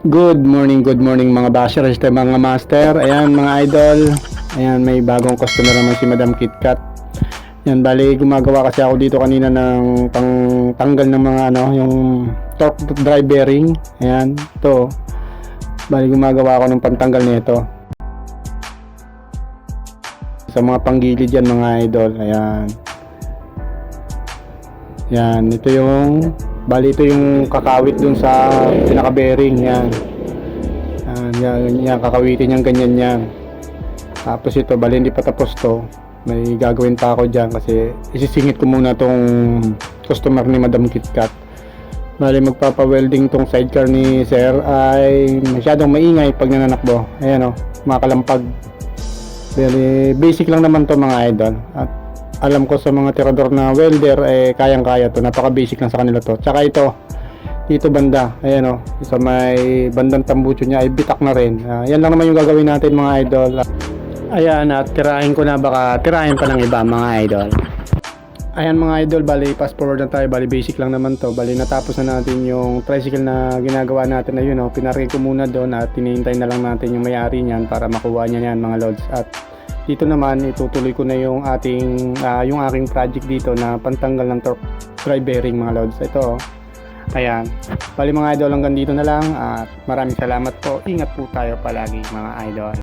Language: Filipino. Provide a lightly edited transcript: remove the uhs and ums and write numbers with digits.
Good morning mga bashers, mga master. Ayan mga idol. Ayan, may bagong customer naman si Madam KitKat. Ayan, bali gumagawa kasi ako dito kanina ng tanggal ng mga yung torque drive bearing. Ayan, ito. Bali gumagawa ako ng pantanggal nito. Sa mga panggilid yan mga idol. Ayan. Ayan, ito yung kakawit dun sa pinaka-bearing. Yan. Yan, kakawitin yung ganyan yan. Tapos ito, bali hindi pa tapos to. May gagawin pa ako dyan kasi isisingit ko muna tong customer ni Madam KitKat. Bali magpapa-welding tong sidecar ni Sir ay masyadong maingay pag nananakbo. Ayan o, makakalampag. Bali, basic lang naman to mga idol. At alam ko sa mga tirador na welder kayang-kaya to, napaka basic lang sa kanila to. Tsaka ito dito banda, ayan sa may bandang tambucho niya ay bitak na rin. Yan lang naman yung gagawin natin mga idol. Ayan, at tirahin ko na, baka tirahin pa ng iba mga idol. Ayan mga idol, bali fast forward na tayo. Bali basic lang naman to. Bali natapos na natin yung tricycle na ginagawa natin na yun pinarke ko muna doon at tinihintay na lang natin yung may-ari niyan para makuha niya yan mga loads. At dito naman itutuloy ko na yung aking project dito na pantanggal ng torque drive bearing mga loads. Ito ayan, bali mga idol, hanggang dito na lang at maraming salamat po. Ingat po tayo palagi mga idol.